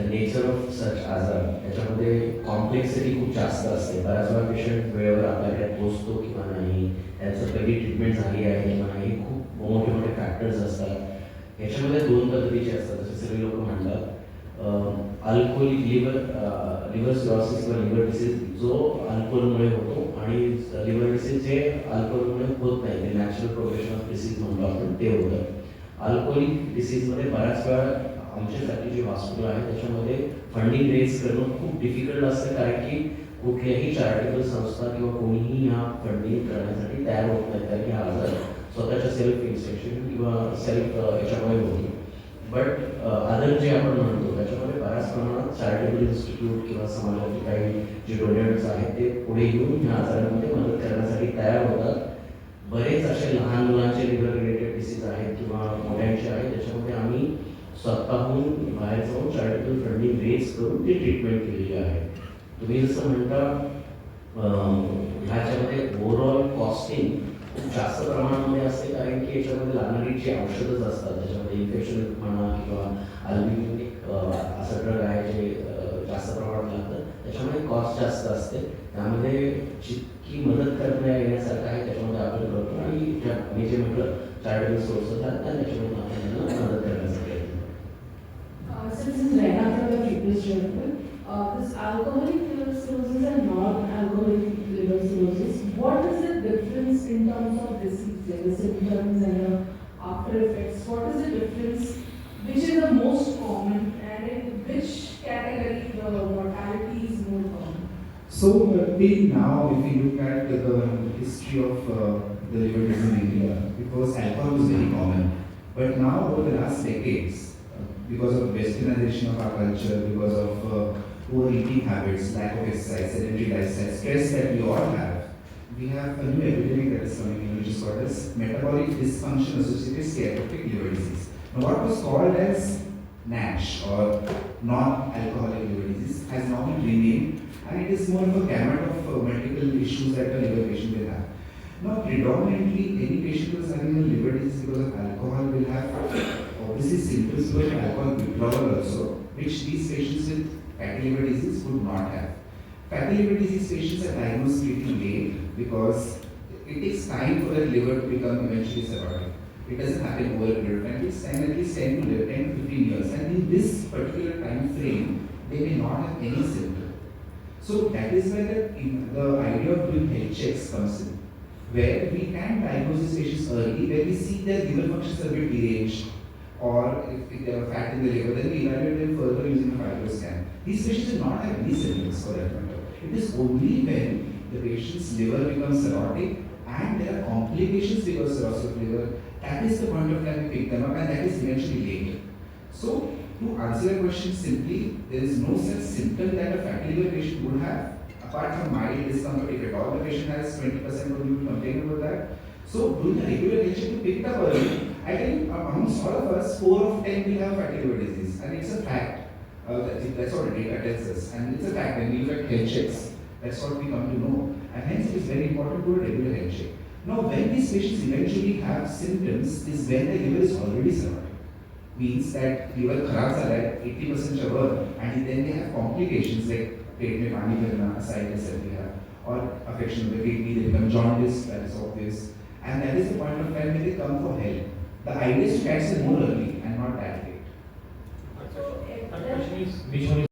Nature of such आजार त्याच्यामध्ये complexity खूप जास्त असते. बऱ्याच वेळा पेशंट वेळेवर आपल्याकडे पोहोचतो किंवा नाही, त्यांचं कधी ट्रीटमेंट झाली आहे किंवा नाही, हे खूप मोठे मोठे फॅक्टर्स असतात. याच्यामध्ये दोन पद्धतीचे असतात, जसे सगळे लोक म्हणतात. अल्कोहोलिक लिव्हर सिरोसिस किंवा लिव्हर डिसीज जो अल्कोहोलमुळे होतो, आणि लिव्हर डिसीज जे अल्कोहोलमुळे होत नाही, ते नॅचरल प्रोग्रेशन ऑफ डिसीज म्हणतो आपण, ते होतं. अल्कोहोलिक डिसीजमध्ये बऱ्याच वेळा आमच्यासाठी जे हॉस्पिटल आहे त्याच्यामध्ये फंडिंग रेज करणं खूप डिफिकल्ट असतं, कारण की कुठल्याही चॅरिटेबल संस्था किंवा कोणीही ह्या फंडिंग करण्यासाठी तयार होत नाही, कारण की हा आजार स्वतःच्या सेल्फ इन्फेक्शन किंवा सेल्फ याच्यामुळे होतो. बट अदर जे आपण म्हणतो त्याच्यामध्ये बऱ्याच प्रमाणात चॅरिटेबल इन्स्टिट्यूट किंवा समाजाचे काही जे डोनेटर्स आहेत ते पुढे येऊन ह्या आजारांमध्ये मदत करण्यासाठी तयार होतात. बरेच असे लहान मुलांचे लिव्हर रिलेटेड डिसीज आहेत किंवा मोठ्यांचे आहेत, त्याच्यामध्ये आम्ही स्वतःहून बाहेर जाऊन चॅरिटेबल फंडिंग रेज करून ती ट्रीटमेंट केलेली आहे. तुम्ही जसं म्हणता ह्याच्यामध्ये ओव्हरऑल कॉस्टिंग खूप जास्त प्रमाणामध्ये असते, कारण की याच्यामध्ये लागणारी जी औषधंच असतात, त्याच्यामध्ये इन्फेक्शन म्हणा किंवा अल्बिनिक असं ड्रग आहे जे जास्त प्रमाणात लागतं, त्याच्यामध्ये कॉस्ट जास्त असते. त्यामध्ये जितकी मदत करण्या येण्यासारखं आहे त्याच्यामध्ये आपण करतो, आणि मी जे म्हटलं चॅरिटेबल सोर्सेस आहेत त्याच्यामध्ये आपण त्यांना मदत करण्यासाठी येतो. Since it's Rena from the previous gentleman, this alcoholic liver cirrhosis and non-alcoholic liver cirrhosis, what is the difference in terms of disease, like the symptoms and the after effects? What is the difference? Which is the most common, and in which category the mortality is more common? So, till now, if you look at the history of the liver disease in India, because alcohol was very common. But now, over the last decades, because of westernization of our culture, because of poor eating habits, lack of exercise, sedentary lifestyle, stress that we all have, we have a new epidemic that is coming in, which is called as metabolic dysfunction associated steatotic liver disease. Now, what was called as NASH or non-alcoholic liver disease has now been renamed, and it is more of a gamut of multiple issues that a liver patient will have. Now, predominantly, any patient who is having a liver disease because of alcohol will have obviously symptoms because of alcohol withdrawal also, which these patients with fatty liver disease would not have. Fatty liver disease patients are diagnosed pretty late because it takes time for that liver to become eventually cirrhotic. It doesn't happen over a period of time. It takes time, at least 10 to 15 years. And in this particular time frame, they may not have any symptom. So that is where the idea of doing health checks comes in, where we can diagnose these patients early, where we see their liver functions are a bit deranged, or if they have fat in the liver, then we evaluate them further using a fibroscan. These patients do not have any symptoms for that matter. It is only when the patient's liver becomes cirrhotic and there are complications because of cirrhosis of liver, that is the point of time we pick them up, and that is eventually late. So, to answer your question simply, there is no such symptom that a fatty liver patient would have, apart from mild discomfort. If at all the patient has 20% of people complain about that. So, doing a regular health check to pick it up early, I think amongst all of us, 4 of 10 will have fatty liver disease, and it's a fact. That's what the data tells us, and it's a fact. When we look at health checks, that's what we come to know, and hence it is very important to do a regular health check. Now, when these patients eventually have symptoms, is when the liver is already cirrhotic. Means that liver kharab hala hai, 80% cover, and then they have complications like पेट में पानी भरना, ascites that we have, or affection of the kidney, they become jaundice, that is obvious, and that is the point of time when they come for help. The idea is to catch them more early and not that late. So, My question is, which one is